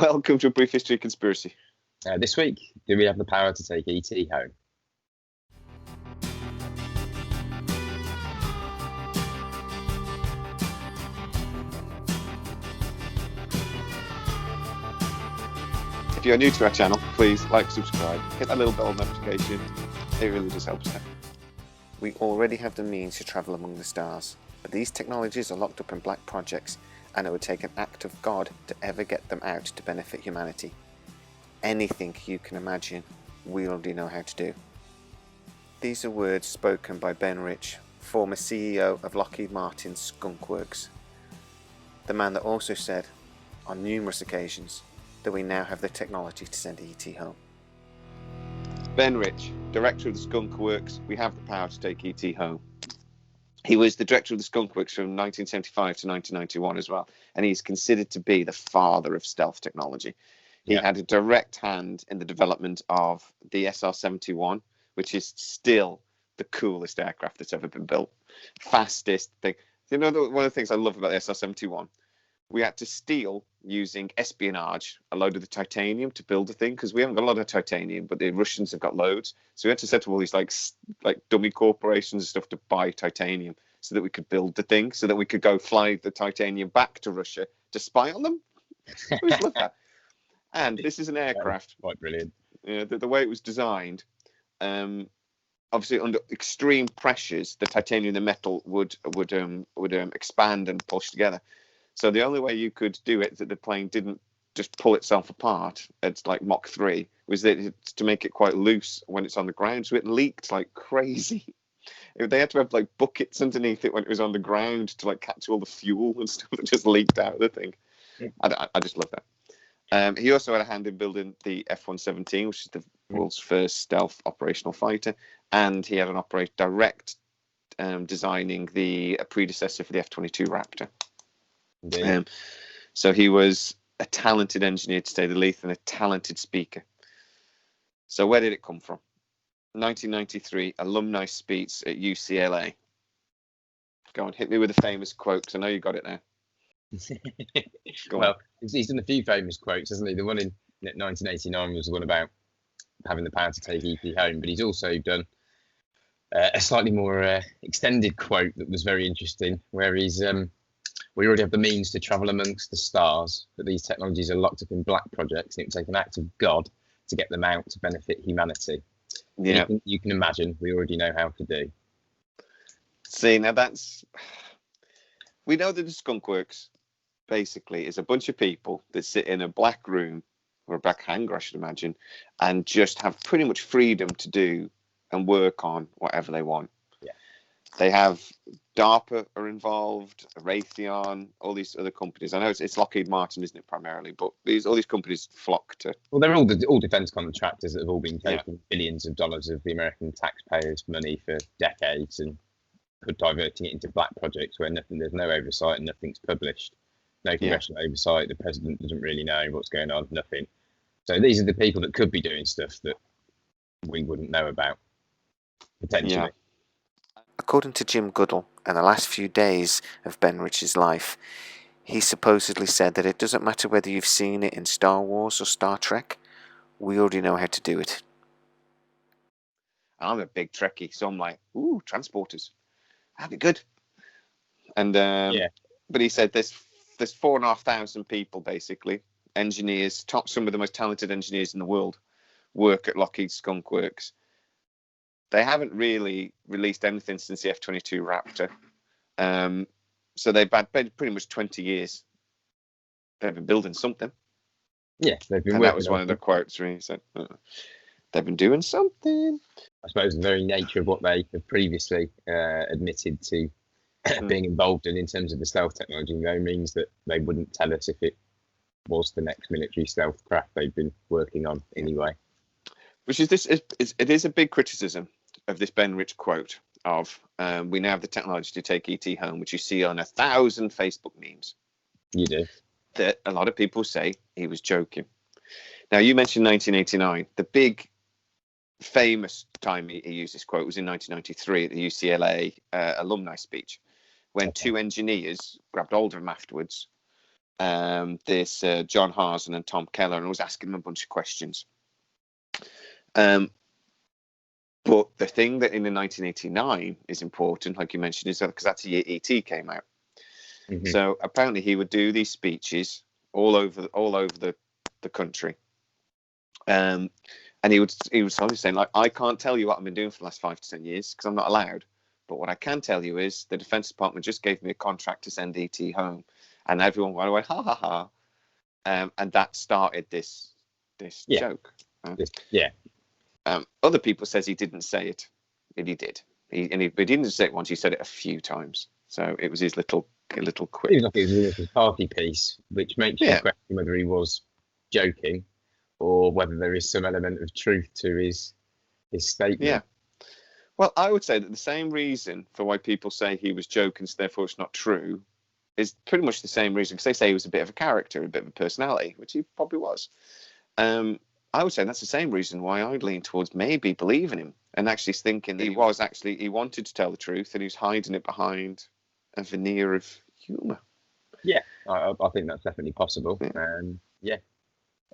Welcome to a brief history of conspiracy. This week, do we have the power to take ET home? If you're new to our channel, please like, subscribe, hit that little bell notification. It really just helps out. We already have the means to travel among the stars, but these technologies are locked up in black projects, and it would take an act of God to ever get them out to benefit humanity. Anything you can imagine, we already know how to do. These are words spoken by Ben Rich, former CEO of Lockheed Martin's Skunkworks. The man that also said, on numerous occasions, that we now have the technology to send ET home. Ben Rich, director of the Skunkworks, we have the power to take ET home. He was the director of the Skunkworks from 1975 to 1991 as well, and he's considered to be the father of stealth technology. He had a direct hand in the development of the SR71, which is still the coolest aircraft that's ever been built. Fastest thing. You know, one of the things I love about the SR71, we had to steal, using espionage, a load of the titanium to build the thing, because we haven't got a lot of titanium, but the Russians have got loads. So we had to set up all these like dummy corporations and stuff to buy titanium so that we could build the thing, so that we could go fly the titanium back to Russia to spy on them. I always love that. And this is an aircraft. Quite brilliant. The way it was designed, obviously under extreme pressures, the titanium and the metal would expand and push together. So the only way you could do it, that the plane didn't just pull itself apart, it's like Mach 3, was that to make it quite loose when it's on the ground. So it leaked like crazy. They had to have like buckets underneath it when it was on the ground to like catch all the fuel and stuff that just leaked out of the thing. I just love that. He also had a hand in building the F-117, which is the world's first stealth operational fighter, and he had an direct designing the predecessor for the F-22 Raptor. So he was a talented engineer, to say the least, and a talented speaker. So where did it come from? 1993 alumni speech at UCLA. Go on, hit me with a famous quote, because I know you got it there. Well, he's done a few famous quotes, hasn't he? The one in 1989 was the one about having the power to take EP home, but he's also done a slightly more extended quote that was very interesting, where he's we already have the means to travel amongst the stars, but these technologies are locked up in black projects, and it would take an act of God to get them out to benefit humanity. Yeah, you can imagine we already know how to do. See, now we know that the Skunkworks basically is a bunch of people that sit in a black room, or a black hangar, I should imagine, and just have pretty much freedom to do and work on whatever they want. Yeah. They have DARPA are involved, Raytheon, all these other companies. I know it's Lockheed Martin, isn't it, primarily, but all these companies flock to. Well, they're all defence contractors that have all been taking billions of dollars of the American taxpayers' money for decades and diverting it into black projects where there's no oversight and nothing's published. No congressional oversight. The president doesn't really know what's going on. Nothing. So these are the people that could be doing stuff that we wouldn't know about, potentially. Yeah. According to Jim Goodall, in the last few days of Ben Rich's life, he supposedly said that it doesn't matter whether you've seen it in Star Wars or Star Trek, we already know how to do it. I'm a big Trekkie, so I'm like, ooh, transporters. That'd be good. And but he said there's 4,500 people, basically, engineers, some of the most talented engineers in the world, work at Lockheed Skunkworks. They haven't really released anything since the F-22 Raptor. So they've had pretty much 20 years. They've been building something. Yeah, they've been. And that was one of the quotes where he said, they've been doing something. I suppose the very nature of what they have previously admitted to being involved in terms of the stealth technology, though, means that they wouldn't tell us if it was the next military stealth craft they've been working on anyway. Which is it is a big criticism of this Ben Rich quote of we now have the technology to take ET home, which you see on 1,000 Facebook memes. You do. That a lot of people say he was joking. Now, you mentioned 1989. The big famous time he used this quote was in 1993 at the UCLA alumni speech, when two engineers grabbed hold of him afterwards this John Harzen and Tom Keller, and was asking them a bunch of questions. But the thing that in the 1989 is important, like you mentioned, is that because that's the year ET came out. Mhm. So apparently he would do these speeches all over the country, and he would always saying, like, I can't tell you what I've been doing for the last 5 to 10 years because I'm not allowed. But what I can tell you is the Defense Department just gave me a contract to send ET home, and everyone went ha ha ha, and that started this joke. Yeah. Other people says he didn't say it, and he did. He didn't say it once. He said it a few times. So it was his little quip. It was like it was his party piece, which makes you question whether he was joking or whether there is some element of truth to his statement. Yeah. Well, I would say that the same reason for why people say he was joking, so therefore it's not true, is pretty much the same reason, because they say he was a bit of a character, a bit of a personality, which he probably was. I would say that's the same reason why I'd lean towards maybe believing him and actually thinking that he wanted to tell the truth and he was hiding it behind a veneer of humour. Yeah, I think that's definitely possible. Yeah.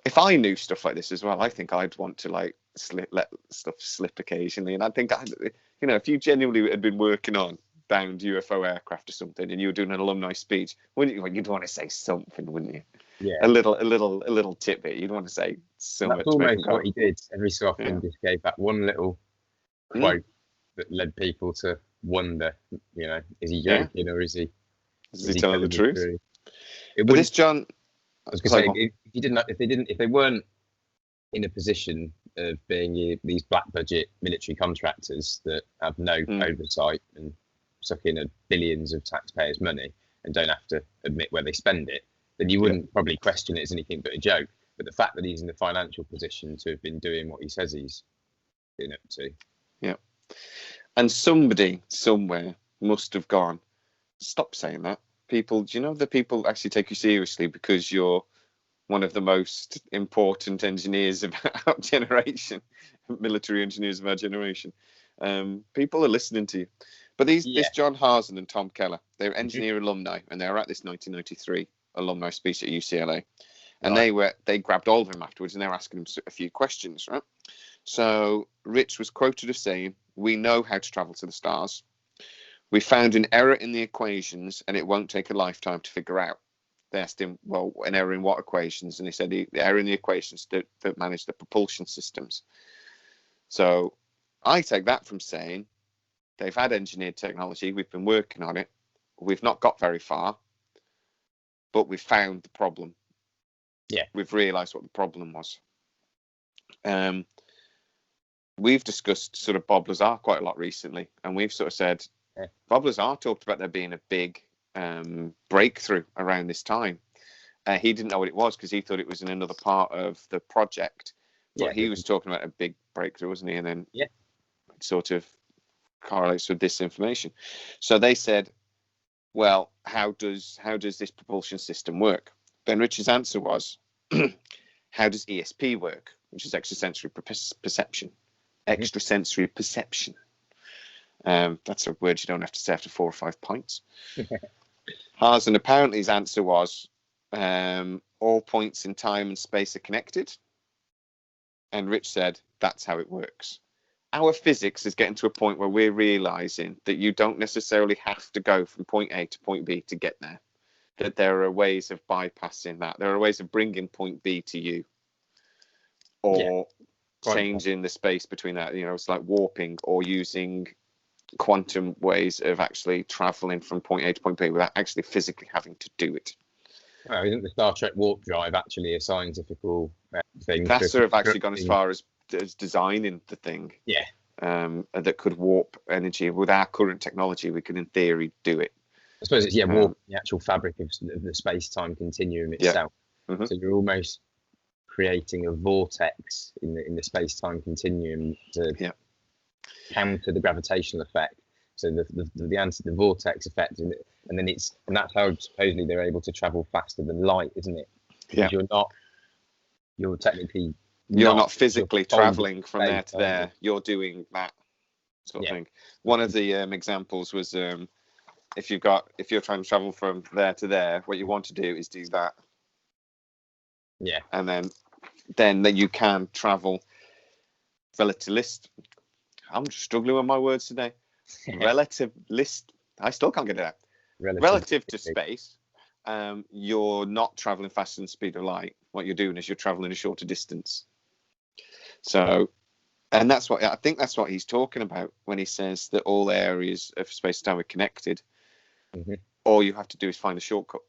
If I knew stuff like this as well, I think I'd want to let stuff slip occasionally. And I think, if you genuinely had been working on downed UFO aircraft or something, and you were doing an alumni speech, wouldn't you? You'd want to say something, wouldn't you? Yeah. A little tidbit. You'd want to say something. That's almost what he did. Every so often, just gave that one little quote that led people to wonder. Is he joking or is he telling the truth? But this John. I was going to say, if they weren't in a position of being these black budget military contractors that have no oversight and suck in billions of taxpayers' money and don't have to admit where they spend it, then you wouldn't probably question it as anything but a joke. But the fact that he's in the financial position to have been doing what he says he's been up to. Yeah. And somebody somewhere must have gone, stop saying that. People, do you know that people actually take you seriously because you're one of the most important engineers of our generation, military engineers of our generation? People are listening to you. But this John Harzen and Tom Keller, they're engineer alumni, and they were at this 1993 alumni speech at UCLA. And they grabbed all of them afterwards, and they were asking them a few questions, right? So Rich was quoted as saying, "We know how to travel to the stars. We found an error in the equations, and it won't take a lifetime to figure out." They asked him, well, an error in what equations? And he said the error in the equations that manage the propulsion systems. So I take that from saying they've had engineered technology. We've been working on it. We've not got very far, but we've found the problem. Yeah. We've realised what the problem was. We've discussed sort of Bob Lazar quite a lot recently, and we've sort of said, Bob Lazar talked about there being a big breakthrough around this time. He didn't know what it was because he thought it was in another part of the project. But he was talking about a big breakthrough, wasn't he? And then it sort of correlates with this information. So they said, well, how does this propulsion system work? Ben Rich's answer was, how does ESP work? Which is extrasensory perception. Extrasensory perception. That's a word you don't have to say after 4 or 5 pints. Harzen, apparently his answer was, all points in time and space are connected. And Rich said, that's how it works. Our physics is getting to a point where we're realizing that you don't necessarily have to go from point A to point B to get there. That there are ways of bypassing that. There are ways of bringing point B to you. Or changing the space between that. It's like warping or using quantum ways of actually traveling from point A to point B without actually physically having to do it. Well, isn't the Star Trek warp drive actually a scientific thing? NASA have actually gone as far as designing the thing. Yeah. That could warp energy. With our current technology, we can, in theory, do it. I suppose it's warp the actual fabric of the space-time continuum itself. Yeah. Mm-hmm. So you're almost creating a vortex in the space-time continuum to counter the gravitational effect. So the answer, the vortex effect, and that's how supposedly they're able to travel faster than light, isn't it? Because you're technically not physically traveling from there to there. You're doing that sort of thing. One of the examples was if you're trying to travel from there to there, what you want to do is do that. Yeah. And then you can travel relativist. I'm struggling with my words today. Relativist. I still can't get it out. Relative to space, you're not traveling faster than the speed of light. What you're doing is you're traveling a shorter distance. So, and that's what I think that's what he's talking about when he says that all areas of space-time are connected. Mm-hmm. All you have to do is find a shortcut.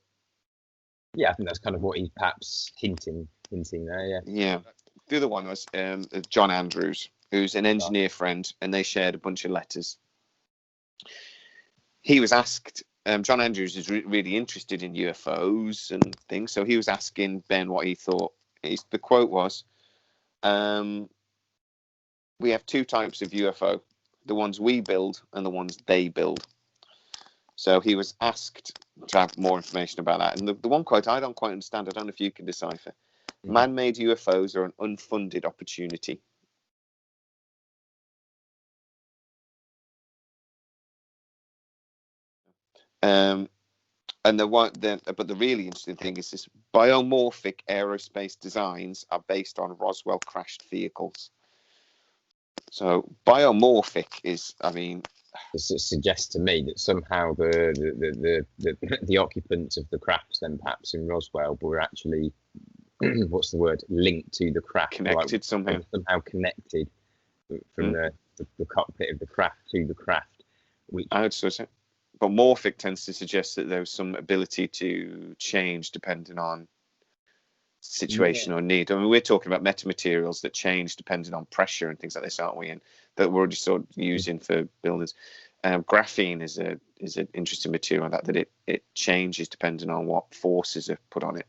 Yeah, I think that's kind of what he's perhaps hinting there. Yeah. Yeah. The other one was John Andrews, who's an engineer friend, and they shared a bunch of letters. He was asked. John Andrews is really interested in UFOs and things, so he was asking Ben what he thought. The quote was, "We have two types of UFO: the ones we build and the ones they build." So he was asked to have more information about that. And the one quote I don't quite understand, I don't know if you can decipher. Mm-hmm. Man-made UFOs are an unfunded opportunity. And but the really interesting thing is this: biomorphic aerospace designs are based on Roswell crashed vehicles. So biomorphic is, I mean, it suggests to me that somehow the occupants of the crafts then perhaps in Roswell were actually what's the word, linked to the craft, connected somehow connected from the cockpit of the craft to the craft. Which I would say, but morphic tends to suggest that there was some ability to change depending on situation or need. I mean, we're talking about metamaterials that change depending on pressure and things like this, aren't we? And that we're already sort of using for buildings. Graphene is an interesting material that it changes depending on what forces are put on it.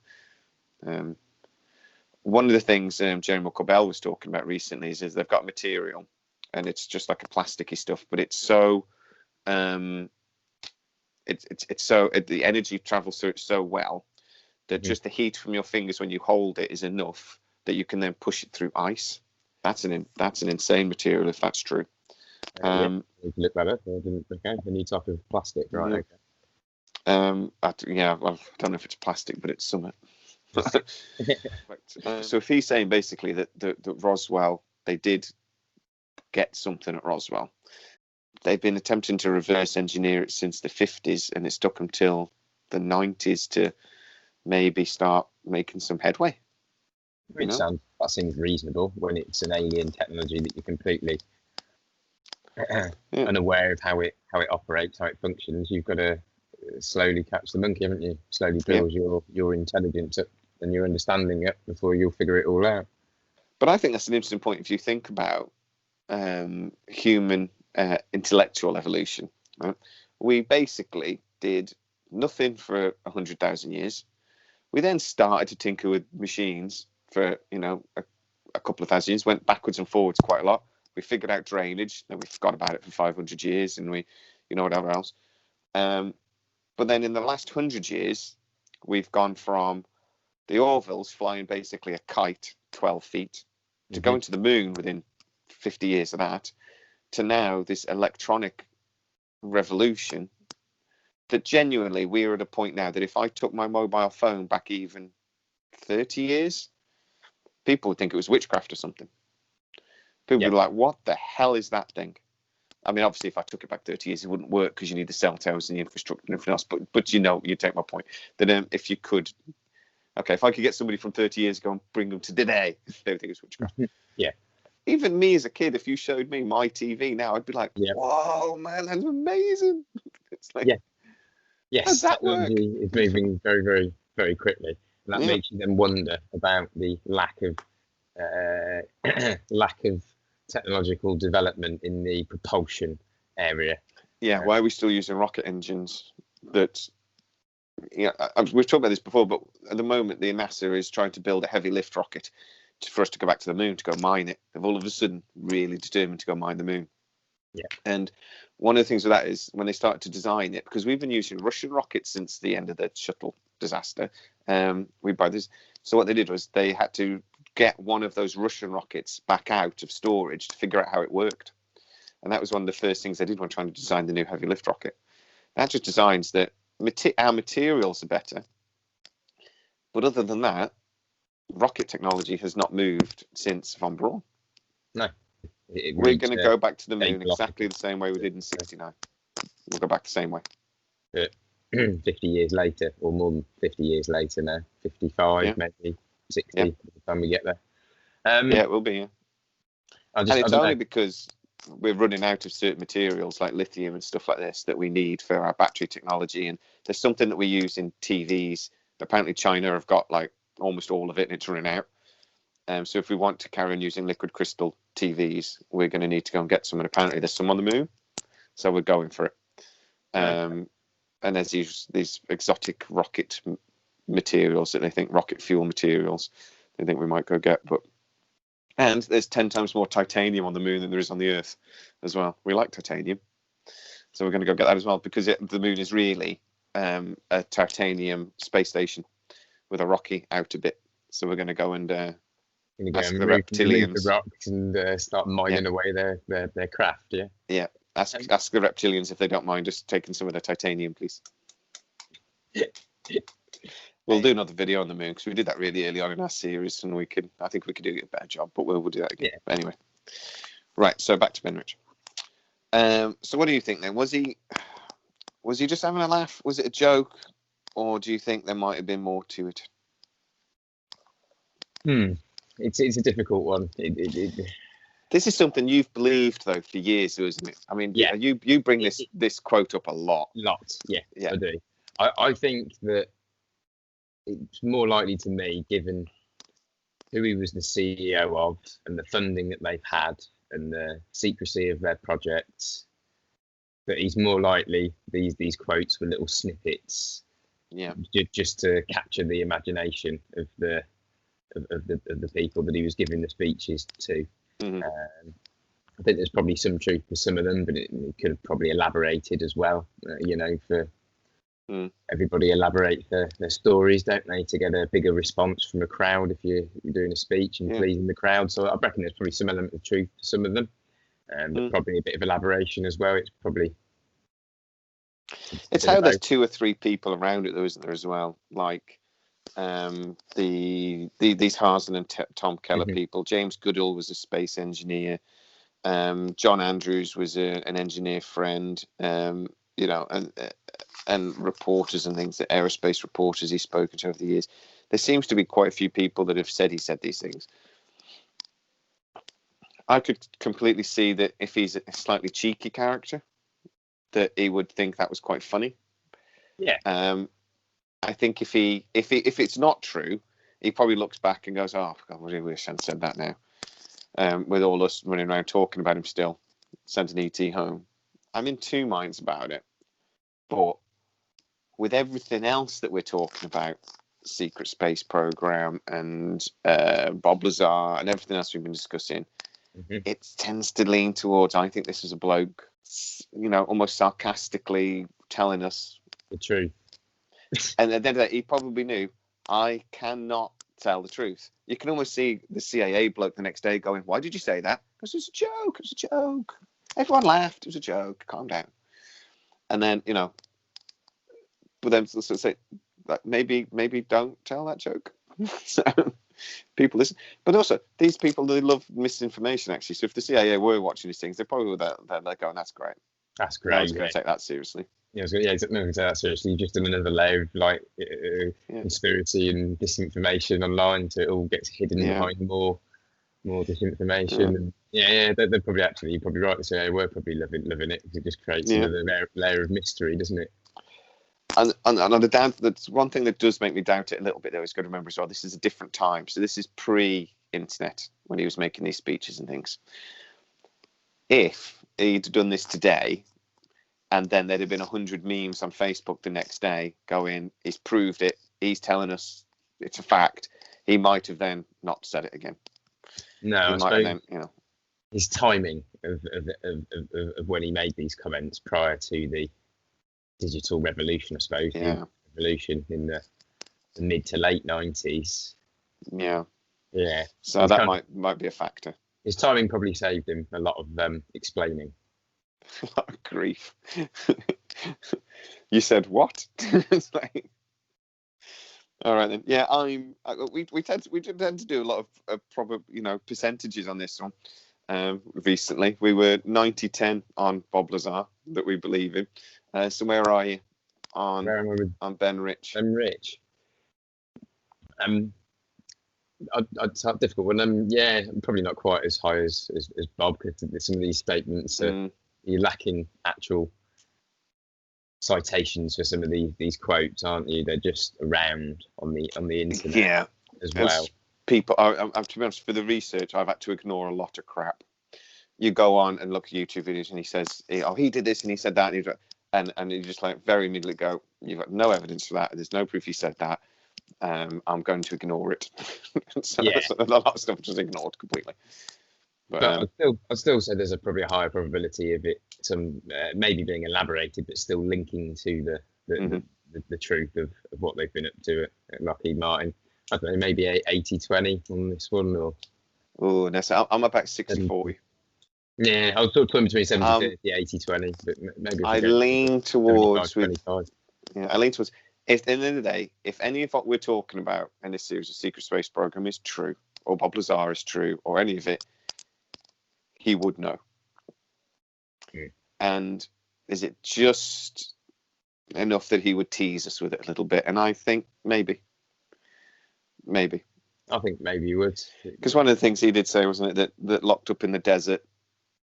One of the things Jeremy Corbell was talking about recently is they've got material, and it's just like a plasticky stuff, but it's so the energy travels through it so well that just the heat from your fingers when you hold it is enough that you can then push it through ice. That's an insane material if that's true. Look that up. Okay, a new type of plastic, right? Yeah. I don't know if it's plastic, but it's something. So if he's saying basically that Roswell, they did get something at Roswell. They've been attempting to reverse engineer it since the 50s, and it's took until the 90s to maybe start making some headway. That seems reasonable when it's an alien technology that you're completely unaware of how it operates, how it functions. You've got to slowly catch the monkey, haven't you? Slowly build your intelligence up and your understanding up before you'll figure it all out. But I think that's an interesting point if you think about human intellectual evolution. Right? We basically did nothing for 100,000 years. We then started to tinker with machines for a couple of thousand years, went backwards and forwards quite a lot. We figured out drainage, then we forgot about it for 500 years, and we whatever else. But then in the last 100 years, we've gone from the Orvilles flying basically a kite 12 feet to going to the moon within 50 years of that, to now this electronic revolution that genuinely we're at a point now that if I took my mobile phone back even 30 years, people would think it was witchcraft or something. People would be like, what the hell is that thing? I mean, obviously, if I took it back 30 years, it wouldn't work because you need the cell towers and the infrastructure and everything else. But you take my point. That if you could, if I could get somebody from 30 years ago and bring them to today, they would think it's witchcraft. Yeah. Even me as a kid, if you showed me my TV now, I'd be like, whoa, man, that's amazing. It's like, yes, technology is moving very, very, very quickly. And that makes you then wonder about the lack of technological development in the propulsion area. Yeah, why are we still using rocket engines? That we've talked about this before, but at the moment, the NASA is trying to build a heavy lift rocket for us to go back to the moon to go mine it. They've all of a sudden really determined to go mine the moon. Yeah. And one of the things with that is when they started to design it, because we've been using Russian rockets since the end of the shuttle disaster. We buy this. So what they did was they had to get one of those Russian rockets back out of storage to figure out how it worked. And that was one of the first things they did when trying to design the new heavy lift rocket. That just designs that our materials are better. But other than that, rocket technology has not moved since von Braun. No. We're going to go back to the moon exactly the same way we did in 69. We'll go back the same way. 50 years later, or more than 50 years later now. 55, maybe 60 by the time we get there. Yeah, it will be. Yeah. And it's only because we're running out of certain materials like lithium and stuff like this that we need for our battery technology. And there's something that we use in TVs. Apparently China have got like almost all of it and it's running out. So if we want to carry on using liquid crystal TVs, we're going to need to go and get some. And apparently there's some on the moon. So we're going for it. And there's these exotic rocket materials that they think, rocket fuel materials, they think we might go get. And there's 10 times more titanium on the moon than there is on the Earth as well. We like titanium. So we're going to go get that as well, because the moon is really a titanium space station with a rocky outer bit. So we're going to go and ask the reptilians. The rocks and start mining away their craft, yeah? Yeah. Ask the reptilians if they don't mind just taking some of the titanium, please. We'll do another video on the moon because we did that really early on in our series, and I think we could do a better job, but we'll do that again. Yeah. But anyway, right. So back to Ben Rich. So what do you think then? Was he just having a laugh? Was it a joke, or do you think there might have been more to it? It's a difficult one. This is something you've believed though for years, isn't it? I mean, you bring this quote up a lot. Yeah, I do. I think that it's more likely to me, given who he was the CEO of and the funding that they've had and the secrecy of their projects, that he's more likely these quotes were little snippets, just to capture the imagination of the people that he was giving the speeches to. Mm-hmm. I think there's probably some truth to some of them, but it could have probably elaborated as well. For everybody elaborate their stories, don't they, to get a bigger response from a crowd if you're doing a speech and pleasing the crowd. So I reckon there's probably some element of truth to some of them, but probably a bit of elaboration as well. It's how there's 2 or 3 people around it, though, isn't there, as well? Like these Hazen and Tom Keller people. James Goodall was a space engineer. John Andrews was an engineer friend. And reporters and things, the aerospace reporters he's spoken to over the years. There seems to be quite a few people that have said he said these things. I could completely see that if he's a slightly cheeky character, that he would think that was quite funny. Yeah. I think if it's not true, he probably looks back and goes, "Oh, God, I really wish I'd said that now." With all us running around talking about him still, sent an ET home. I'm in 2 minds about it, but with everything else that we're talking about, secret space program and Bob Lazar and everything else we've been discussing, it tends to lean towards, I think this is a bloke, almost sarcastically telling us the truth. And at the end of that, he probably knew, I cannot tell the truth. You can almost see the CIA bloke the next day going, "Why did you say that?" Because it was a joke. It was a joke. Everyone laughed. It was a joke. Calm down. And then, but then say, like, maybe don't tell that joke. So people listen. But also, these people, they love misinformation, actually. So if the CIA were watching these things, they probably would they're going, "That's great. That's great. I was going to take that seriously." I was going to take that seriously. You've just done another layer of conspiracy and disinformation online, so it all gets hidden behind more disinformation. They're probably you're probably right to say we're probably loving it, because it just creates another layer of mystery, doesn't it? And on the doubt, that's one thing that does make me doubt it a little bit, though, is got to remember as well, this is a different time. So this is pre-internet when he was making these speeches and things. If he'd done this today, and then there'd have been 100 memes on Facebook the next day going, "He's proved it. He's telling us it's a fact," he might have then not said it again. No, I suppose his timing of when he made these comments prior to the digital revolution, I suppose, the revolution in the mid to late 90s. Yeah. Yeah. So that might be a factor. His timing probably saved him a lot of explaining. A lot of grief. You said what? It's like, all right then. Yeah, we tend to do a lot of proper, percentages on this one. Recently, we were 90-10 on Bob Lazar that we believe in. So where are you on Ben Rich? Ben Rich. I'd have difficult one. Yeah, probably not quite as high as Bob, because some of these statements you're lacking actual citations for some of these quotes, aren't you? They're just around on the internet as well. People, to be honest, for the research, I've had to ignore a lot of crap. You go on and look at YouTube videos, and he says, "Oh, he did this and he said that," and you just like very immediately go, "You've got no evidence for that. There's no proof he said that. I'm going to ignore it." So a lot of stuff just ignored completely. But I'd still say there's probably a higher probability of it maybe being elaborated, but still linking to the truth of what they've been up to at Lockheed Martin. I don't know, maybe 80-20 on this one, or I'm about 60-40. Yeah, I was talking between 70-30, 80-20, but maybe I lean towards. Yeah, I lean towards. If at the end of the day, if any of what we're talking about in this series of Secret Space Program is true, or Bob Lazar is true, or any of it, he would know. And is it just enough that he would tease us with it a little bit? And I think maybe. I think maybe he would. Because one of the things he did say, wasn't it, that locked up in the desert,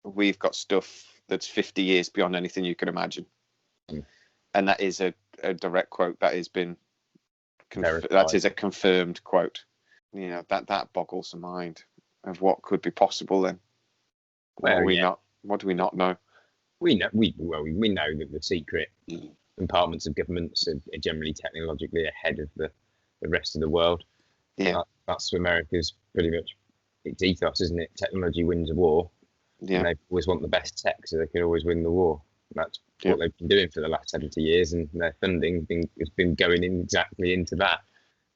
we've got stuff that's 50 years beyond anything you can imagine. And that is a direct quote that has been that is a confirmed quote. That boggles the mind of what could be possible then. What do we not know? We know that the secret compartments of governments are generally technologically ahead of the rest of the world. Yeah, that's America's pretty much its ethos, isn't it? Technology wins a war. Yeah, and they always want the best tech, so they can always win the war. That's what they've been doing for the last 70 years, and their funding has been going exactly into that.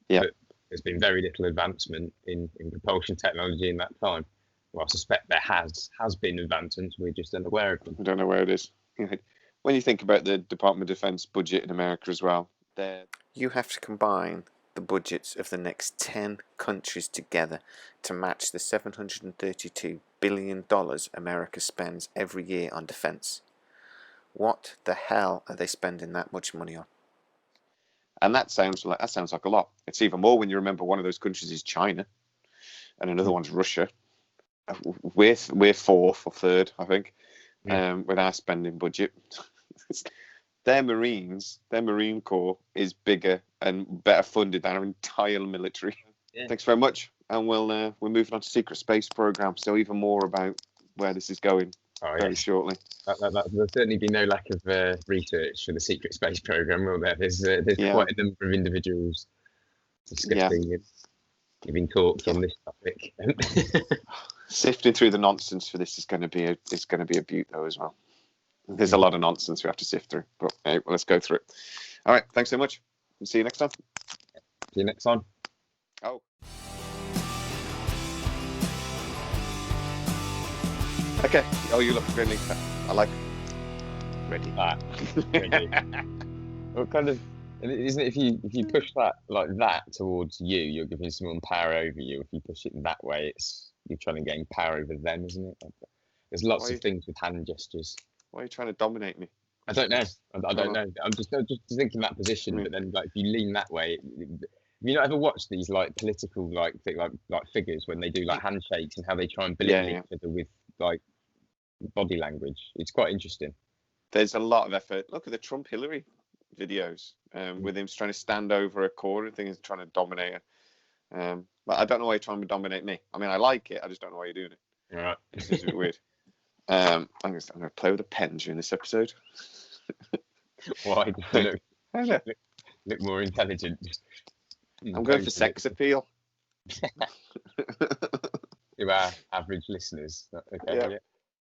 Yeah, but there's been very little advancement in propulsion technology in that time. Well, I suspect there has been advancements, we're just unaware of them. I don't know where it is. When you think about the Department of Defense budget in America as well, you have to combine the budgets of the next 10 countries together to match the $732 billion America spends every year on defense. What the hell are they spending that much money on? And that sounds like a lot. It's even more when you remember one of those countries is China, and another one's Russia. We're fourth or third, I think, with our spending budget. Their Marine Corps is bigger and better funded than our entire military. Yeah. Thanks very much, and we're moving on to Secret Space Program. So even more about where this is going very shortly. There'll certainly be no lack of research for the Secret Space Program, will there? There's quite a number of individuals discussing and giving talks on this topic. Sifting through the nonsense for this is going to be a beaut though as well. There's a lot of nonsense we have to sift through, but let's go through it. All right, thanks so much. We'll see you next time. See you next time. Oh. Okay. Oh, you look really. I like. Ready. Ready. Well, kind of. Isn't it if you push that like that towards you, you're giving someone power over you. If you push it that way, you're trying to gain power over them, isn't it? There's lots of things with hand gestures. Why are you trying to dominate me? I don't know. I don't know. I'm just thinking that position, but then like if you lean that way, have you not ever watched these like political like figures when they do like handshakes and how they try and belittle each other with like body language? It's quite interesting. There's a lot of effort. Look at the Trump Hillary videos with him trying to stand over a corner thing and trying to dominate her. But I don't know why you're trying to dominate me. I mean, I like it. I just don't know why you're doing it. All right. This is weird. I'm going to play with a pen during this episode. Why? Look more intelligent. I'm going for sex appeal. To our average listeners. Okay. Yeah.